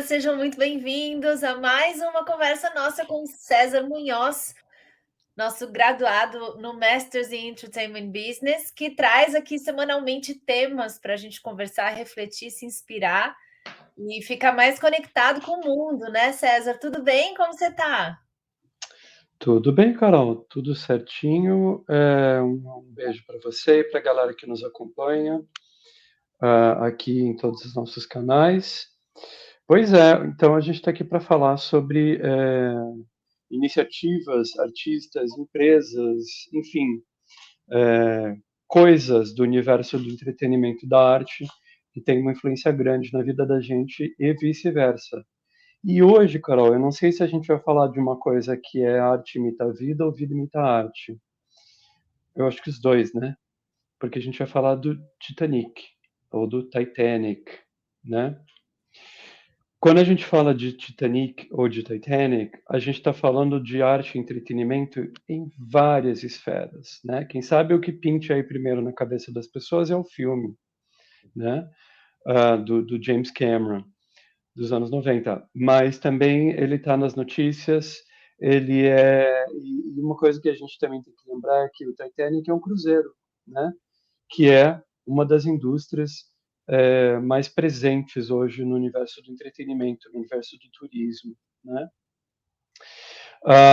sejam muito bem-vindos a mais uma conversa nossa com César Munhoz, nosso graduado no Masters in Entertainment Business, que traz aqui semanalmente temas para a gente conversar, refletir, se inspirar e ficar mais conectado com o mundo, né, César? Tudo bem? Como você está? Tudo bem, Carol? Tudo certinho. Um beijo para você e para a galera que nos acompanha aqui em todos os nossos canais. Pois é, então a gente está aqui para falar sobre iniciativas, artistas, empresas, enfim, coisas do universo do entretenimento e da arte que tem uma influência grande na vida da gente e vice-versa. E hoje, Carol, eu não sei se a gente vai falar de uma coisa que é arte imita a vida ou vida imita a arte. Eu acho que os dois, né? Porque a gente vai falar do Titanic, ou do Titanic, né? Quando a gente fala de Titanic ou de Titanic, a gente está falando de arte e entretenimento em várias esferas, né? Quem sabe o que pinte aí primeiro na cabeça das pessoas é o filme, né? Do James Cameron, dos anos 90. Mas também ele está nas notícias, ele é... E uma coisa que a gente também tem que lembrar é que o Titanic é um cruzeiro, né? Que é uma das indústrias mais presentes hoje no universo do entretenimento, no universo do turismo, né?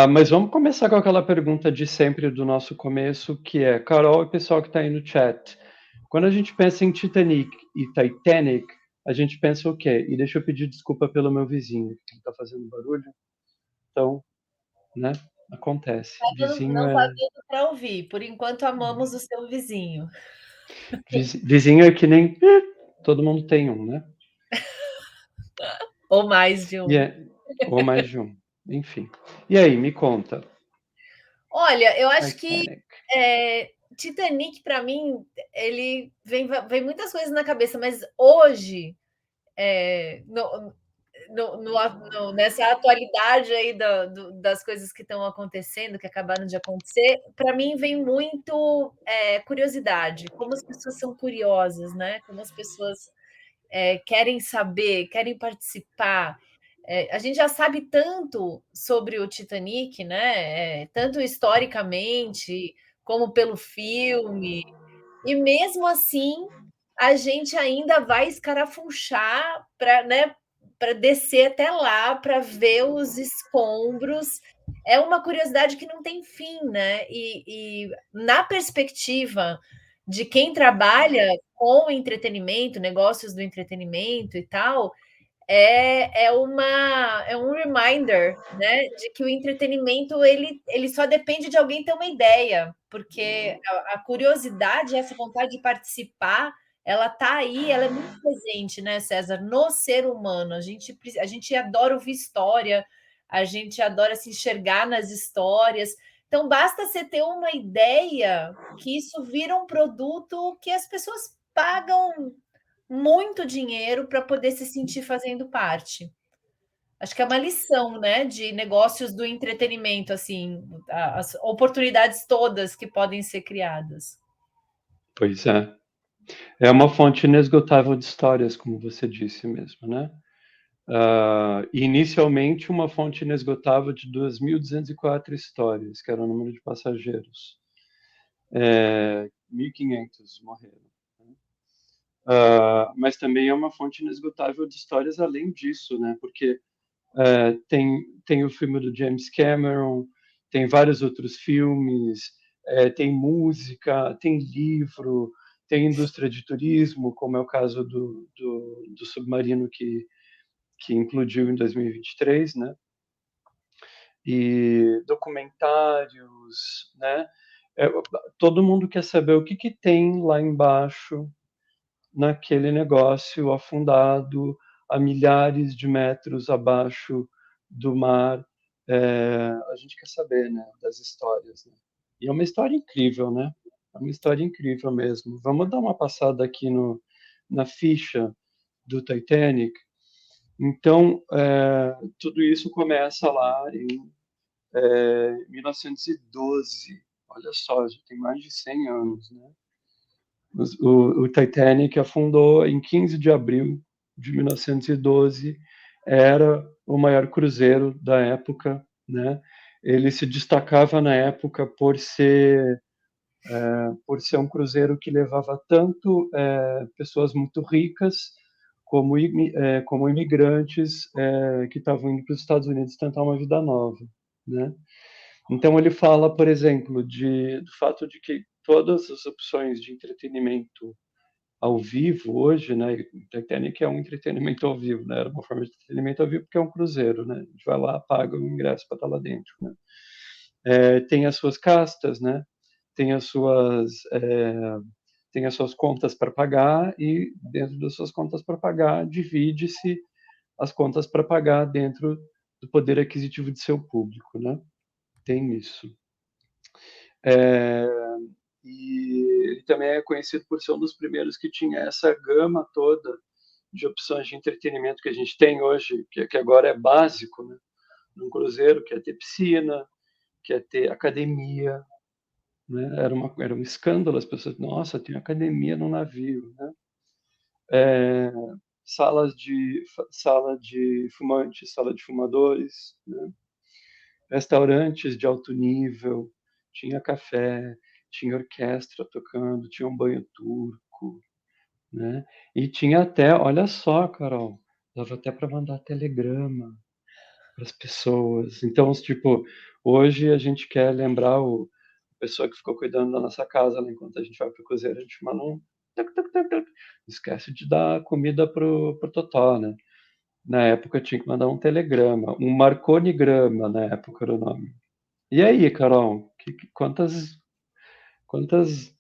Mas vamos começar com aquela pergunta de sempre do nosso começo, que é, Carol e pessoal que está aí no chat, quando a gente pensa em Titanic e Titanic, a gente pensa o quê? E deixa eu pedir desculpa pelo meu vizinho, que está fazendo barulho. Então, né? Acontece. Vizinho Não está é dando para ouvir. Por enquanto, amamos o seu vizinho. vizinho é que nem todo mundo tem um, né? Ou mais de E um. é, ou mais de um. Enfim. E aí, me conta. Olha, eu acho que Titanic. Titanic, para mim, ele vem muitas coisas na cabeça, mas hoje, é, no, nessa atualidade aí das coisas que estão acontecendo, que acabaram de acontecer, para mim vem muito curiosidade, como as pessoas são curiosas, né? Como as pessoas querem saber, querem participar. A gente já sabe tanto sobre o Titanic, né? Tanto historicamente como pelo filme, e mesmo assim a gente ainda vai escarafunchar para, né, para descer até lá para ver os escombros. É uma curiosidade que não tem fim, né? E na perspectiva de quem trabalha com entretenimento, negócios do entretenimento e tal, é um reminder, né, de que o entretenimento ele só depende de alguém ter uma ideia, porque a curiosidade, essa vontade de participar, ela tá aí, ela é muito presente, né, César, no ser humano. A gente adora ouvir história, a gente adora se enxergar nas histórias. Então, basta você ter uma ideia que isso vira um produto que as pessoas pagam muito dinheiro para poder se sentir fazendo parte. Acho que é uma lição, né, de negócios do entretenimento, assim, as oportunidades todas que podem ser criadas. Pois é. É uma fonte inesgotável de histórias, como você disse mesmo, né? Inicialmente, uma fonte inesgotável de 2.204 histórias, que era o número de passageiros. 1.500 morreram. Né? Mas também é uma fonte inesgotável de histórias além disso, né? Porque tem o filme do James Cameron, tem vários outros filmes, tem música, tem livro, tem indústria de turismo, como é o caso do submarino que implodiu em 2023, né? E documentários, né? É, todo mundo quer saber o que tem lá embaixo naquele negócio afundado a milhares de metros abaixo do mar. A gente quer saber, né, das histórias. Né? E é uma história incrível, né? É uma história incrível mesmo. Vamos dar uma passada aqui na ficha do Titanic. Então, tudo isso começa lá em 1912. Olha só, já tem mais de 100 anos, né? O Titanic afundou em 15 de abril de 1912 era o maior cruzeiro da época, né? Ele se destacava na época por ser um cruzeiro que levava tanto pessoas muito ricas como imigrantes que estavam indo para os Estados Unidos tentar uma vida nova, né? Então ele fala, por exemplo, do fato de que todas as opções de entretenimento ao vivo hoje, né? O Titanic é um entretenimento ao vivo, né? Era uma forma de entretenimento ao vivo porque é um cruzeiro, né? A gente vai lá, paga o ingresso para estar lá dentro, né? Tem as suas castas, né? Tem as suas tem as suas contas para pagar e dentro das suas contas para pagar divide-se as contas para pagar dentro do poder aquisitivo de seu público, né? Tem isso. É, e ele também é conhecido por ser um dos primeiros que tinha essa gama toda de opções de entretenimento que a gente tem hoje, que agora é básico, né? Num cruzeiro, que é ter piscina, que é ter academia, né? Era um escândalo as pessoas, nossa, tem academia no navio, né? É, sala de fumantes, sala de fumadores, né? Restaurantes de alto nível, tinha café, tinha orquestra tocando, tinha um banho turco, né? E tinha até, olha só, Carol, dava até para mandar telegrama para as pessoas. Então, tipo, hoje a gente quer lembrar a pessoa que ficou cuidando da nossa casa, né, enquanto a gente vai para o cruzeiro, a gente manda um tac, tac, tac, tac. Esquece de dar comida pro Totó, né? Na época tinha que mandar um telegrama, um marconigrama, na época era o nome. E aí, Carol, quantas, quantos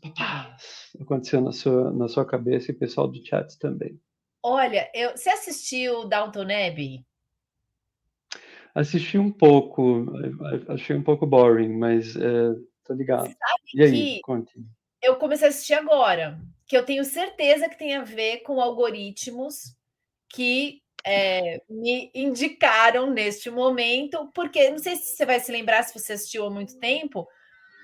papás aconteceu na sua cabeça e pessoal do chat também? Olha, você assistiu Downton Abbey? Assisti um pouco, achei um pouco boring, mas tô ligado. Sabe E aí, que conte. eu comecei a assistir agora, que eu tenho certeza que tem a ver com algoritmos que me indicaram neste momento, porque não sei se você vai se lembrar se você assistiu há muito tempo,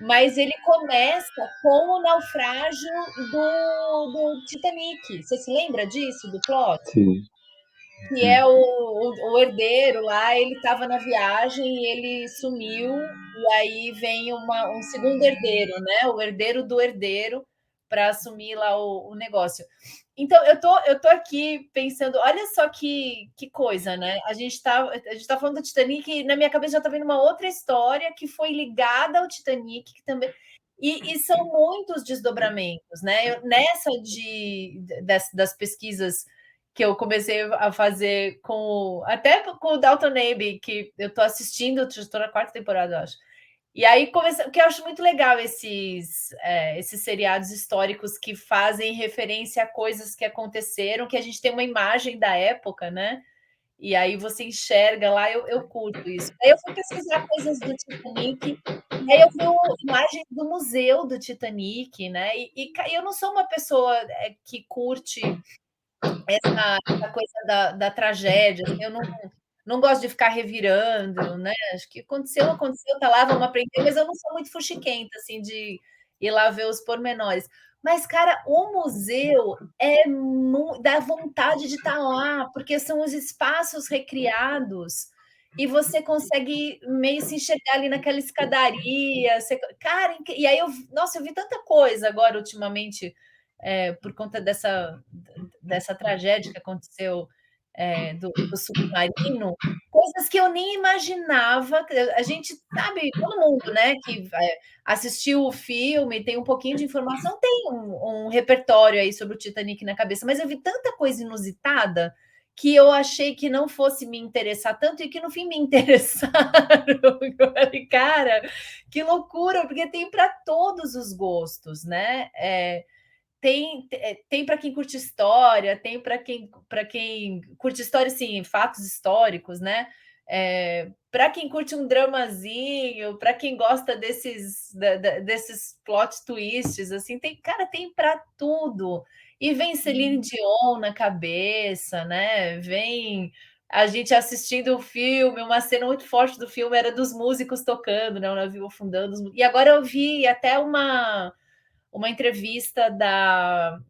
mas ele começa com o naufrágio do Titanic. Você se lembra disso, do plot? Sim, Que sim. é o herdeiro lá, ele estava na viagem e ele sumiu, e aí vem um segundo herdeiro, né? O herdeiro do herdeiro para assumir lá o negócio. Então, eu tô aqui pensando, olha só que coisa, né? A gente tá falando do Titanic e na minha cabeça já tá vendo uma outra história que foi ligada ao Titanic, que também. E são muitos desdobramentos, né? Nessa das pesquisas que eu comecei a fazer até com o Downton Abbey, que eu tô assistindo, estou na quarta temporada, eu acho. E aí que eu acho muito legal esses seriados históricos que fazem referência a coisas que aconteceram, que a gente tem uma imagem da época, né? E aí você enxerga lá, eu curto isso. Aí eu fui pesquisar coisas do Titanic, e aí eu vi imagens do museu do Titanic, né? E eu não sou uma pessoa que curte essa coisa da tragédia, assim, eu não gosto de ficar revirando, né, acho que aconteceu, aconteceu, tá lá, vamos aprender, mas eu não sou muito fuxiquenta, assim, de ir lá ver os pormenores. Mas, cara, o museu dá vontade de estar lá, porque são os espaços recriados e você consegue meio se enxergar ali naquela escadaria, cara, e aí nossa, eu vi tanta coisa agora ultimamente, por conta dessa tragédia que aconteceu do submarino, coisas que eu nem imaginava. A gente sabe, todo mundo, né, que assistiu o filme, tem um pouquinho de informação, tem um repertório aí sobre o Titanic na cabeça, mas eu vi tanta coisa inusitada que eu achei que não fosse me interessar tanto e que no fim me interessaram. Eu falei, cara, que loucura, porque tem para todos os gostos, né? Tem para quem curte história, tem para quem curte história, sim, fatos históricos, né? Para quem curte um dramazinho, para quem gosta desses plot twists, assim, cara, tem para tudo. E vem Celine Dion na cabeça, né? Vem a gente assistindo o filme, uma cena muito forte do filme era dos músicos tocando, né? O navio afundando. E agora eu vi até uma entrevista da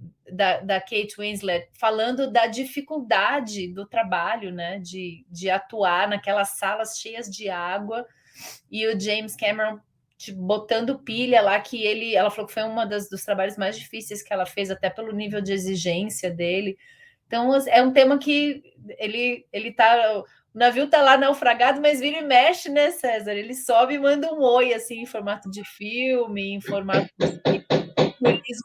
Kate Winslet falando da dificuldade do trabalho, né? De atuar naquelas salas cheias de água e o James Cameron tipo, botando pilha lá, que ela falou que foi dos trabalhos mais difíceis que ela fez, até pelo nível de exigência dele. Então, é um tema que ele tá. O navio tá lá naufragado, mas vira e mexe, né, César? Ele sobe e manda um oi, assim, em formato de filme, em formato de turismo,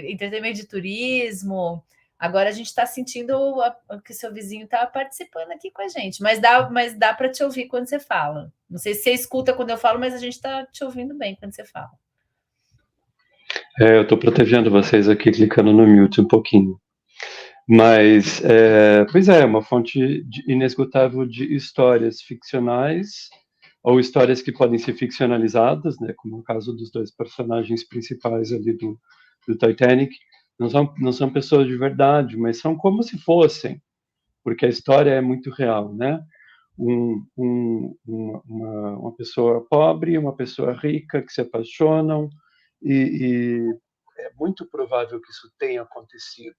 entretenimento de turismo. Agora a gente está sentindo que o seu vizinho está participando aqui com a gente, mas dá para te ouvir quando você fala. Não sei se você escuta quando eu falo, mas a gente está te ouvindo bem quando você fala. Eu estou protegendo vocês aqui, clicando no mute um pouquinho. Mas, pois é, uma fonte inesgotável de histórias ficcionais, ou histórias que podem ser ficcionalizadas, né, como o caso dos dois personagens principais ali do Titanic. Não são pessoas de verdade, mas são como se fossem, porque a história é muito real, né? Uma pessoa pobre e uma pessoa rica que se apaixonam, e é muito provável que isso tenha acontecido,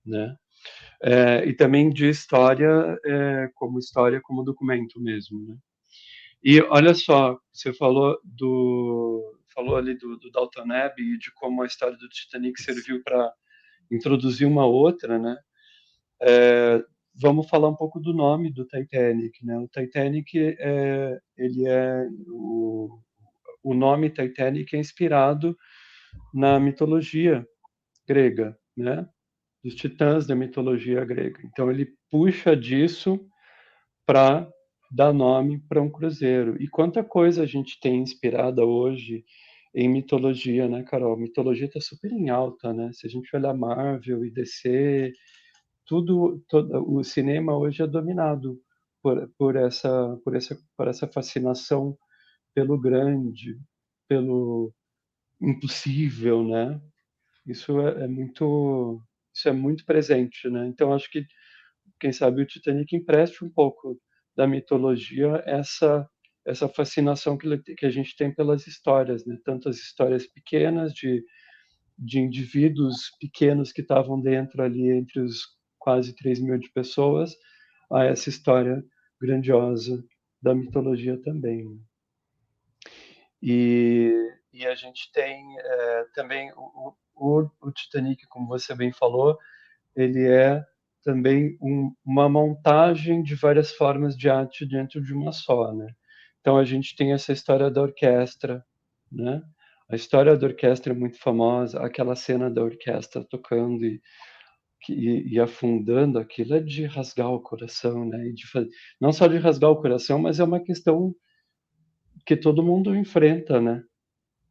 né? E também de história como documento mesmo, né? E olha só, você falou ali do Downton Abbey e de como a história do Titanic serviu para introduzir uma outra, né? Vamos falar um pouco do nome do Titanic, né? O Titanic ele é o nome Titanic é inspirado na mitologia grega, né? Dos titãs da mitologia grega. Então ele puxa disso para dar nome para um cruzeiro. E quanta coisa a gente tem inspirada hoje em mitologia, né, Carol? Mitologia está super em alta, né? Se a gente olhar Marvel e DC, todo o cinema hoje é dominado por essa fascinação pelo grande, pelo impossível, né? Isso isso é muito presente, né? Então acho que quem sabe o Titanic empreste um pouco da mitologia essa fascinação que a gente tem pelas histórias, né? Tantas histórias pequenas de indivíduos pequenos que estavam dentro ali entre os quase 3.000 de pessoas, a essa história grandiosa da mitologia também, né? E a gente tem também o Titanic, como você bem falou, ele é também uma montagem de várias formas de arte dentro de uma só, né? Então a gente tem essa história da orquestra, né? A história da orquestra é muito famosa, aquela cena da orquestra tocando e afundando, aquilo é de rasgar o coração, né? Não só de rasgar o coração, mas é uma questão que todo mundo enfrenta, né?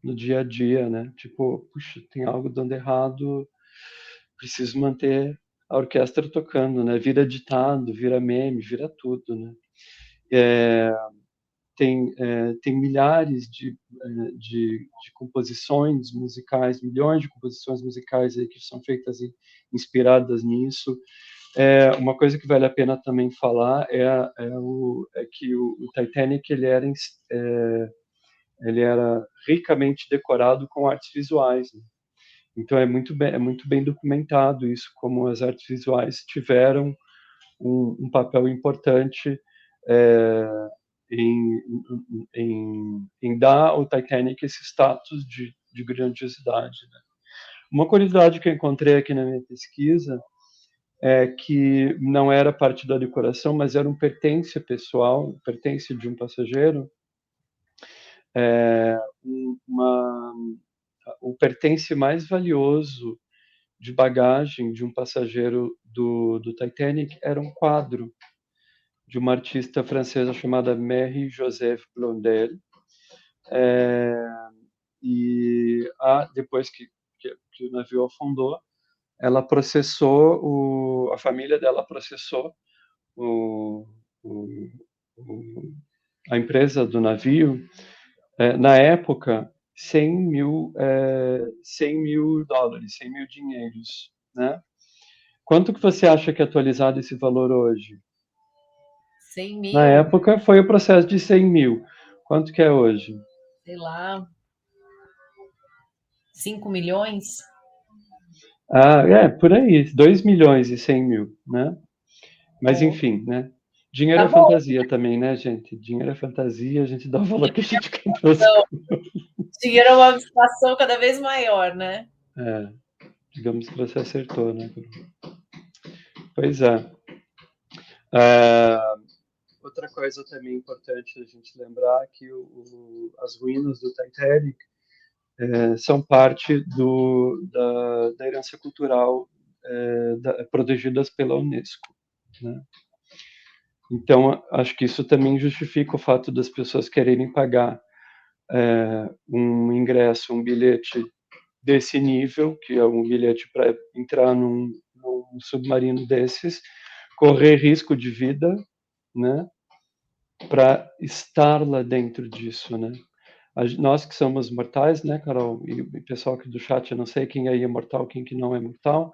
No dia a dia, né? Tipo, puxa, tem algo dando errado, preciso manter a orquestra tocando, né? Vira ditado, vira meme, vira tudo, né? É, tem milhares de composições musicais, milhões de composições musicais aí que são feitas inspiradas nisso. Uma coisa que vale a pena também falar é que o Titanic ele era ricamente decorado com artes visuais, né? Então é muito bem documentado isso, como as artes visuais tiveram um papel importante é, em, em dar ao Titanic esse status de grandiosidade, né? Uma curiosidade que eu encontrei aqui na minha pesquisa é que não era parte da decoração, mas era um pertence pessoal, um pertence de um passageiro, é, uma, o pertence mais valioso de bagagem de um passageiro do Titanic era um quadro de uma artista francesa chamada Mary Joseph Blondel. É, depois que o navio afundou, ela processou, a família dela processou o, o, o, a empresa do navio, na época, 100 mil dólares, 100 mil dinheiros, né? Quanto que você acha que é atualizado esse valor hoje? 100 Na mil, época foi o processo de 100 mil. Quanto que é hoje? sei lá, 5 milhões? Por aí, 2.100.000, né? Mas Oh, enfim, né? Dinheiro tá é bom. fantasia também, né, gente? Dinheiro é fantasia, a gente dá o valor que a gente quer pelas Então, coisas. dinheiro é uma abstração cada vez maior, né? É, digamos que você acertou, né? Pois é. É, outra coisa também importante a gente lembrar é que as ruínas do Titanic são parte da herança cultural protegidas pela Unesco, né? Então, acho que isso também justifica o fato das pessoas quererem pagar um ingresso, um bilhete desse nível, que é um bilhete para entrar num submarino desses, correr risco de vida, né, para estar lá dentro disso, né? Nós que somos mortais, né, Carol, e o pessoal aqui do chat, eu não sei quem aí é mortal, quem que não é mortal,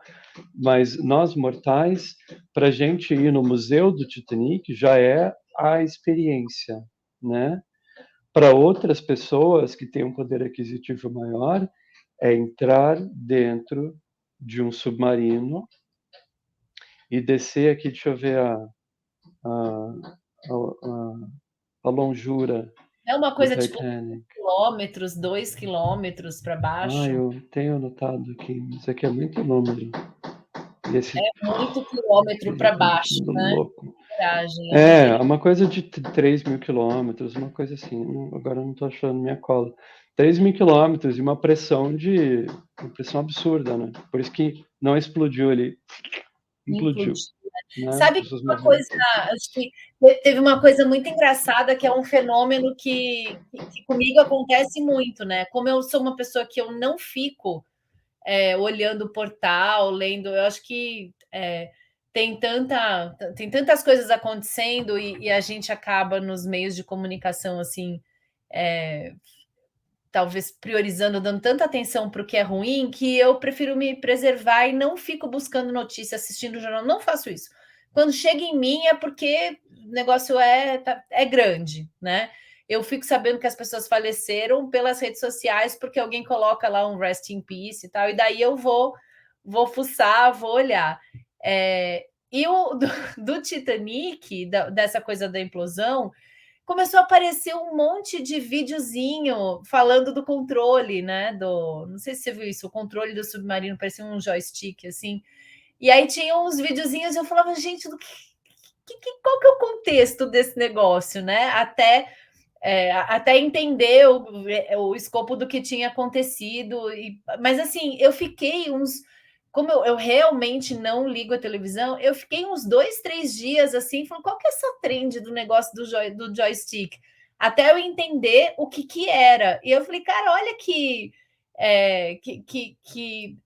mas nós mortais, para a gente ir no museu do Titanic já é a experiência, né? Para outras pessoas que têm um poder aquisitivo maior, é entrar dentro de um submarino e descer aqui, deixa eu ver a longura É uma do coisa tipo Titanic. quilômetros, 2 quilômetros para baixo. Eu tenho anotado aqui, isso aqui é muito número. E esse Muito quilômetro frio para tá me baixo, deixando né? louco. Coragem, é muita. É, uma coisa de 3.000 quilômetros, uma coisa assim. Agora eu não estou achando minha cola. 3.000 quilômetros e uma pressão absurda, né? Por isso que não explodiu ali, implodiu, Implodir. né? As Sabe que pessoas uma morreram. coisa, acho que teve uma coisa muito engraçada, que é um fenômeno que comigo acontece muito, né? Como eu sou uma pessoa que eu não fico olhando o portal, lendo, eu acho que tem tantas coisas acontecendo e a gente acaba nos meios de comunicação assim, é, talvez priorizando, dando tanta atenção para o que é ruim, que eu prefiro me preservar e não fico buscando notícia, assistindo o jornal. Não faço isso. Quando chega em mim é porque o negócio é grande, né? Eu fico sabendo que as pessoas faleceram pelas redes sociais porque alguém coloca lá um rest in peace e tal, e daí eu vou fuçar, vou olhar. E o do Titanic, dessa coisa da implosão, começou a aparecer um monte de videozinho falando do controle, né? Não sei se você viu isso, o controle do submarino parecia um joystick assim. E aí tinha uns videozinhos e eu falava, gente, qual que é o contexto desse negócio, né? Até entender o escopo do que tinha acontecido. Mas assim, eu fiquei uns. Como eu realmente não ligo a televisão, eu fiquei uns 2, 3 dias assim, falando, qual que é essa trend do negócio do joystick? Até eu entender o que era. E eu falei, cara, olha que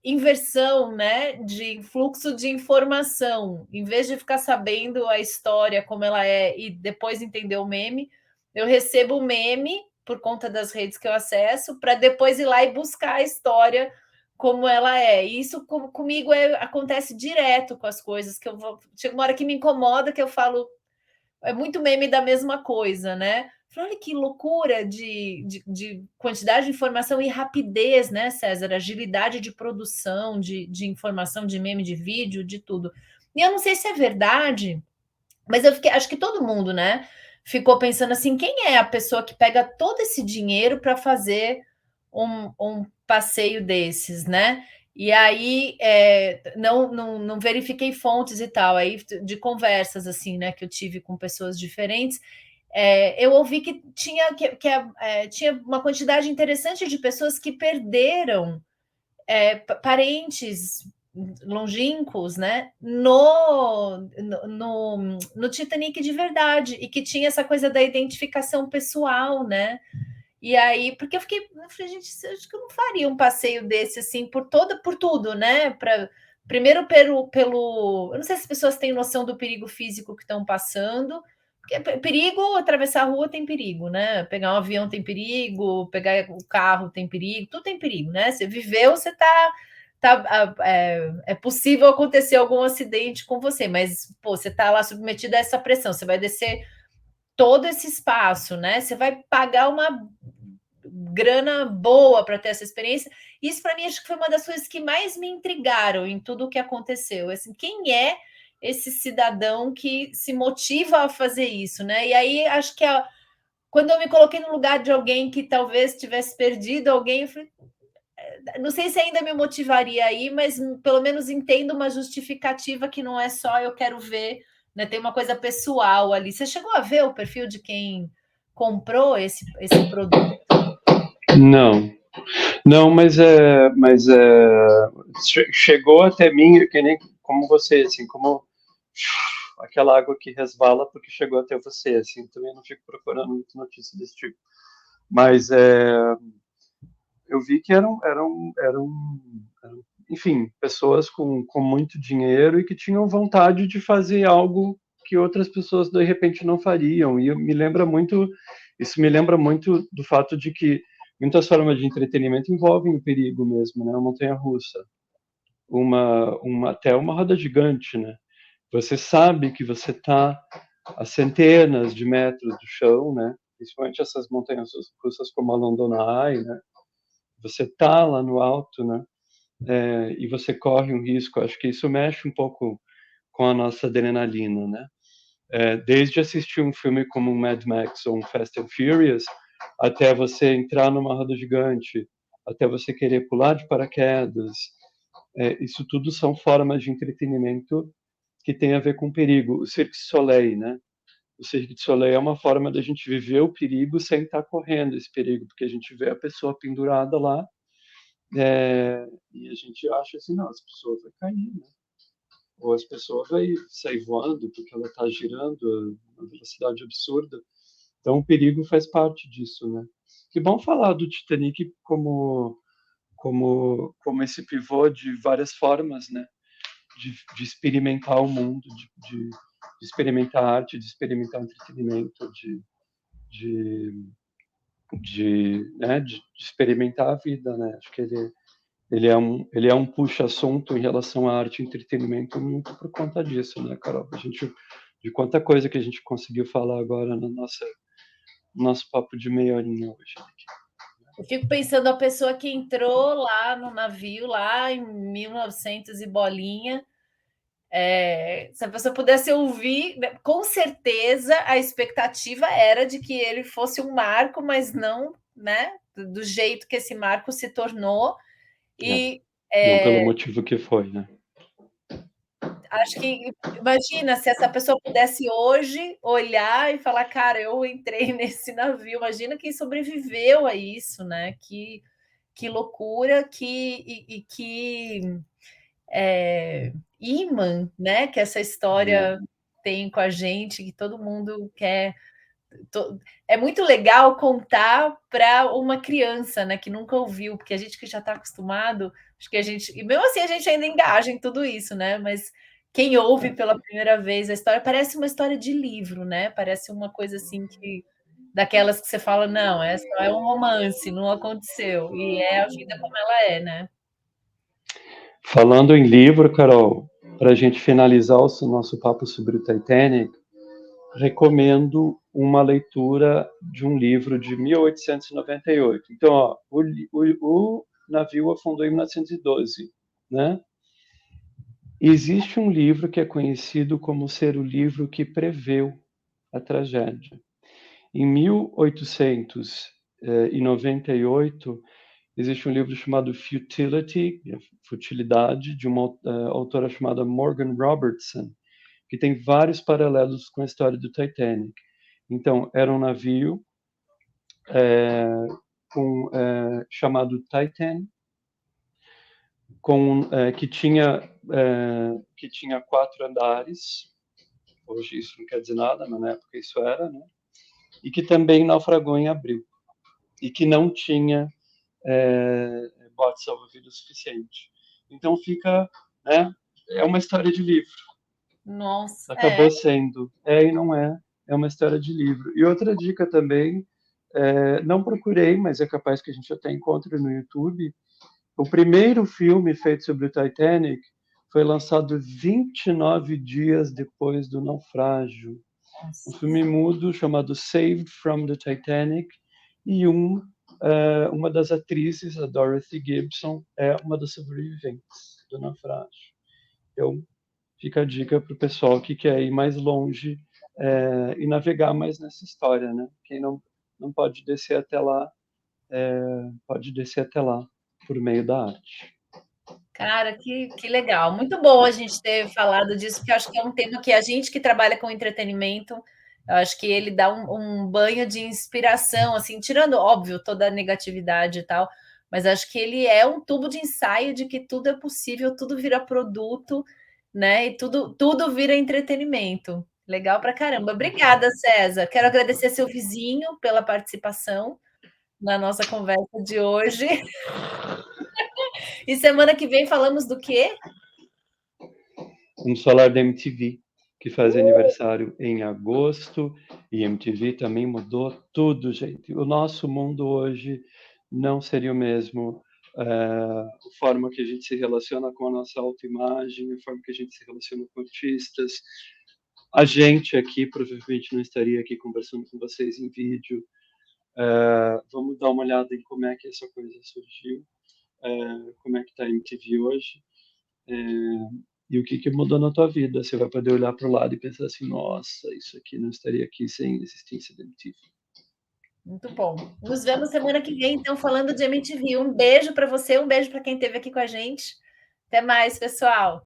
inversão, né, de fluxo de informação. Em vez de ficar sabendo a história como ela é e depois entender o meme, eu recebo o meme por conta das redes que eu acesso para depois ir lá e buscar a história como ela é. E isso comigo acontece direto com as coisas que eu vou. Chega uma hora que me incomoda que eu falo, é muito meme da mesma coisa, né? Olha que loucura de quantidade de informação e rapidez, né, César? Agilidade de produção, de informação, de meme, de vídeo, de tudo. E eu não sei se é verdade, mas acho que todo mundo, né, ficou pensando assim: quem é a pessoa que pega todo esse dinheiro para fazer um passeio desses, né? E aí não verifiquei fontes e tal, aí de conversas assim, né, que eu tive com pessoas diferentes, eu ouvi que tinha uma quantidade interessante de pessoas que perderam parentes longínquos, né, no Titanic de verdade, e que tinha essa coisa da identificação pessoal, né? E aí, porque eu falei, gente, acho que eu não faria um passeio desse assim por tudo, né? Primeiro eu não sei se as pessoas têm noção do perigo físico que estão passando. Porque perigo, atravessar a rua tem perigo, né? Pegar um avião tem perigo, pegar o carro tem perigo, tudo tem perigo, né? Você viveu, você é possível acontecer algum acidente com você, mas pô, você está lá submetido a essa pressão, você vai descer todo esse espaço, né? Você vai pagar uma grana boa para ter essa experiência. Isso para mim acho que foi uma das coisas que mais me intrigaram em tudo o que aconteceu. Assim, quem é esse cidadão que se motiva a fazer isso, né? E aí acho que quando eu me coloquei no lugar de alguém que talvez tivesse perdido alguém, eu falei, não sei se ainda me motivaria aí, mas pelo menos entendo uma justificativa que não é só eu quero ver, né? Tem uma coisa pessoal ali. Você chegou a ver o perfil de quem comprou esse produto? Não, não, chegou até mim, que nem como você, assim, como aquela água que resvala porque chegou até você, assim, também não fico procurando muita notícia desse tipo. Mas eu vi que enfim, pessoas com muito dinheiro e que tinham vontade de fazer algo que outras pessoas de repente não fariam. E isso me lembra muito do fato de que muitas formas de entretenimento envolvem o perigo mesmo, né? Uma montanha-russa, até uma roda gigante, né? Você sabe que você está a centenas de metros do chão, né? Principalmente essas montanhas russas como a London Eye, né? Você está lá no alto, né? E você corre um risco. Acho que isso mexe um pouco com a nossa adrenalina, né? Desde assistir um filme como um Mad Max ou um Fast and Furious, até você entrar numa roda gigante, até você querer pular de paraquedas, isso tudo são formas de entretenimento que tem a ver com perigo. O Cirque du Soleil, né? O Cirque du Soleil é uma forma da gente viver o perigo sem estar correndo esse perigo, porque a gente vê a pessoa pendurada lá, e a gente acha assim, não, essa pessoa vai cair, né? Ou as pessoas vai sair voando porque ela está girando a uma velocidade absurda. Então o perigo faz parte disso, né? Que bom falar do Titanic como esse pivô de várias formas, né? De experimentar o mundo, de experimentar arte, de experimentar entretenimento, de experimentar a vida, né? Acho que ele é um puxa-assunto em relação à arte e entretenimento muito por conta disso, né, Carol? De quanta coisa que a gente conseguiu falar agora no nosso papo de meia horinha hoje. Eu fico pensando a pessoa que entrou lá no navio, lá em 1900 e bolinha, se a pessoa pudesse ouvir, né, com certeza a expectativa era de que ele fosse um marco, mas não, né, do jeito que esse marco se tornou. E Não pelo motivo que foi, né? acho que imagina se essa pessoa pudesse hoje olhar e falar, cara, eu entrei nesse navio. Imagina quem sobreviveu a isso, né? Que loucura, que imã, né? Que essa história tem com a gente, que todo mundo quer. É muito legal contar para uma criança, né, que nunca ouviu, porque a gente que já está acostumado, acho que a gente, e mesmo assim a gente ainda engaja em tudo isso, né? Mas quem ouve pela primeira vez a história parece uma história de livro, né? Parece uma coisa assim que daquelas que você fala, não, essa é um romance, não aconteceu, e é a vida como ela é, né? Falando em livro, Carol, para a gente finalizar o nosso papo sobre o Titanic, recomendo uma leitura de um livro de 1898. Então, ó, o navio afundou em 1912, né? Existe um livro que é conhecido como ser o livro que preveu a tragédia. Em 1898, existe um livro chamado Futility, Futilidade, de uma autora chamada Morgan Robertson, que tem vários paralelos com a história do Titanic. Então, era um navio chamado Titan, que tinha 4 andares. Hoje isso não quer dizer nada, mas na época isso era, né? E que também naufragou em abril. E que não tinha bote salva-vida suficiente. Então fica, né? É uma história de livro. Nossa, Acabou sendo. E não é. É uma história de livro. E outra dica também, não procurei, mas é capaz que a gente até encontre no YouTube. O primeiro filme feito sobre o Titanic foi lançado 29 dias depois do naufrágio. Um nossa. filme mudo chamado Saved from the Titanic e um uma das atrizes, a Dorothy Gibson, é uma das sobreviventes do naufrágio. Então, fica a dica para o pessoal que quer ir mais longe e navegar mais nessa história, né? Quem não pode descer até lá, pode descer até lá por meio da arte. Cara, que legal. Muito bom a gente ter falado disso, porque eu acho que é um tema que a gente que trabalha com entretenimento, eu acho que ele dá um banho de inspiração, assim, tirando, óbvio, toda a negatividade e tal, mas acho que ele é um tubo de ensaio de que tudo é possível, tudo vira produto, né? E tudo vira entretenimento. Legal pra caramba. Obrigada, César. Quero agradecer seu vizinho pela participação na nossa conversa de hoje. E semana que vem falamos do quê? Vamos falar da MTV, que faz aniversário em agosto, e MTV também mudou tudo, gente. O nosso mundo hoje não seria o mesmo. A forma que a gente se relaciona com a nossa autoimagem, a forma que a gente se relaciona com artistas. A gente aqui provavelmente não estaria aqui conversando com vocês em vídeo. Vamos dar uma olhada em como é que essa coisa surgiu, como é que está a MTV hoje. E o que mudou na tua vida? Você vai poder olhar para o lado e pensar assim, nossa, isso aqui não estaria aqui sem a existência da MTV. Muito bom. Nos vemos semana que vem, então, falando de MTV. Um beijo para você, um beijo para quem esteve aqui com a gente. Até mais, pessoal.